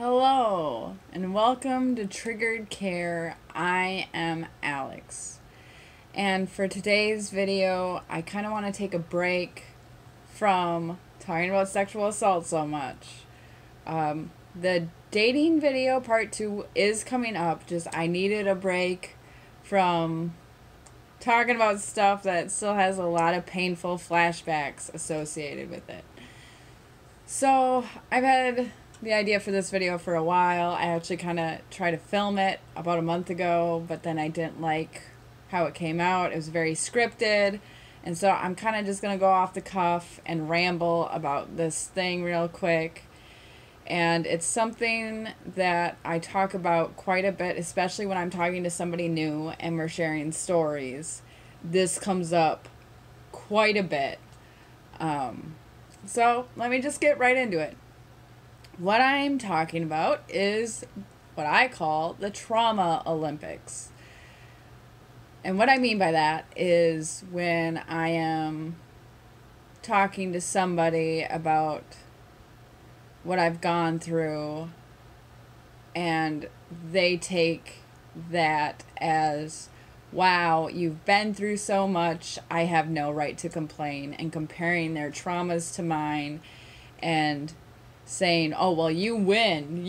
Hello, and welcome to Triggered Care. I am Alex. And for today's video, I kind of want to take a break from talking about sexual assault so much. The dating video part 2 is coming up, just I needed a break from talking about stuff that still has a lot of painful flashbacks associated with it. So, I've had the idea for this video for a while. I actually kind of tried to film it about a month ago, but then I didn't like how it came out. It was very scripted, and so I'm kind of just going to go off the cuff and ramble about this thing real quick. And it's something that I talk about quite a bit, especially when I'm talking to somebody new and we're sharing stories. This comes up quite a bit. So let me just get right into it. What I'm talking about is what I call the Trauma Olympics. And what I mean by that is when I am talking to somebody about what I've gone through and they take that as, wow, you've been through so much, I have no right to complain, and comparing their traumas to mine and saying, oh, well, you win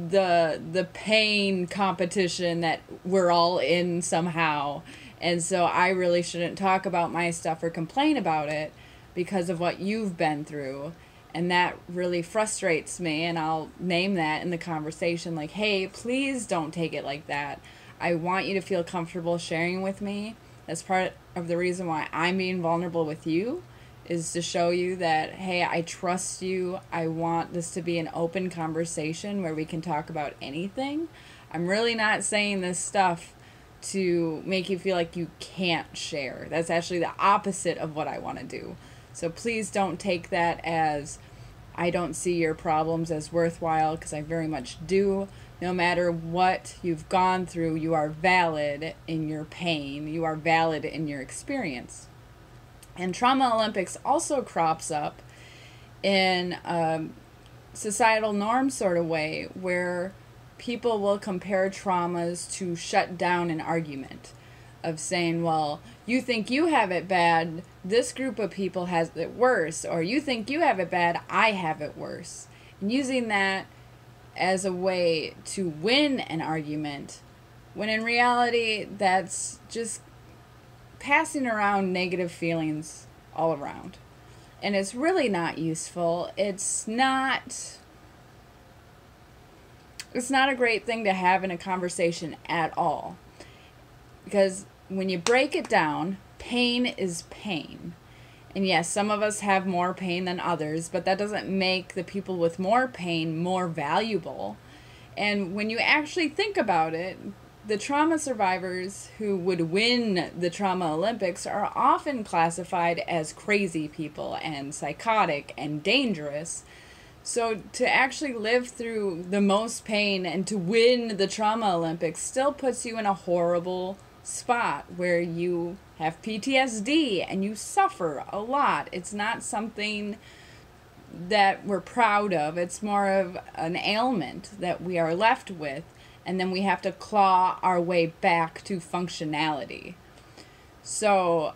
the pain competition that we're all in somehow, and so I really shouldn't talk about my stuff or complain about it because of what you've been through. And that really frustrates me, and I'll name that in the conversation, like, hey, please don't take it like that. I want you to feel comfortable sharing with me. That's part of the reason why I'm being vulnerable with you, is to show you that, hey, I trust you. I want this to be an open conversation where we can talk about anything. I'm really not saying this stuff to make you feel like you can't share. That's actually the opposite of what I want to do. So please don't take that as I don't see your problems as worthwhile, because I very much do. No matter what you've gone through, you are valid in your pain. You are valid in your experience. And Trauma Olympics also crops up in a societal norm sort of way where people will compare traumas to shut down an argument of saying, well, you think you have it bad, this group of people has it worse, or you think you have it bad, I have it worse. And using that as a way to win an argument, when in reality that's just passing around negative feelings all around. And it's really not useful. It's not a great thing to have in a conversation at all. Because when you break it down, pain is pain. And yes, some of us have more pain than others, but that doesn't make the people with more pain more valuable. And when you actually think about it, the trauma survivors who would win the Trauma Olympics are often classified as crazy people and psychotic and dangerous. So to actually live through the most pain and to win the Trauma Olympics still puts you in a horrible spot where you have PTSD and you suffer a lot. It's not something that we're proud of. It's more of an ailment that we are left with, and then we have to claw our way back to functionality. So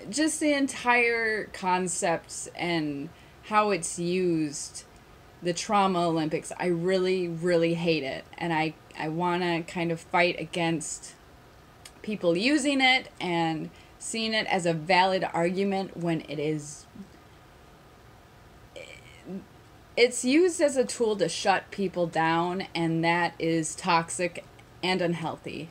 just the entire concepts and how it's used, the Trauma Olympics, I really, really hate it. And I want to kind of fight against people using it and seeing it as a valid argument when it's used as a tool to shut people down, and that is toxic and unhealthy.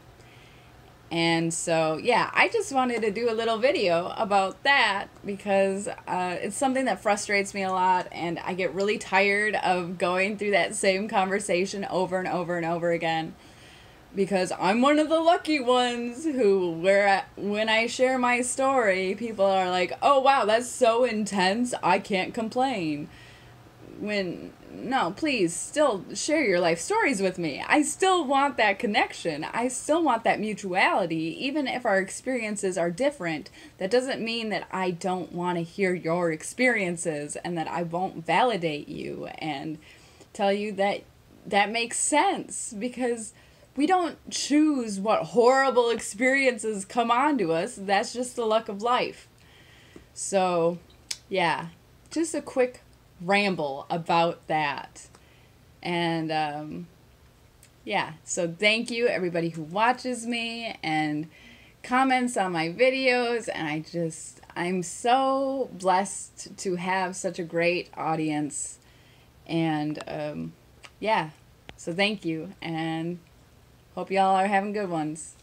And so, yeah, I just wanted to do a little video about that because it's something that frustrates me a lot, and I get really tired of going through that same conversation over and over and over again. Because I'm one of the lucky ones who, when I share my story, people are like, oh wow, that's so intense, I can't complain. No, please, still share your life stories with me. I still want that connection. I still want that mutuality, even if our experiences are different. That doesn't mean that I don't want to hear your experiences and that I won't validate you and tell you that that makes sense because we don't choose what horrible experiences come onto us. That's just the luck of life. So, yeah, just a quick ramble about that. And, yeah, so thank you everybody who watches me and comments on my videos. And I'm so blessed to have such a great audience. And, yeah, so thank you, and hope y'all are having good ones.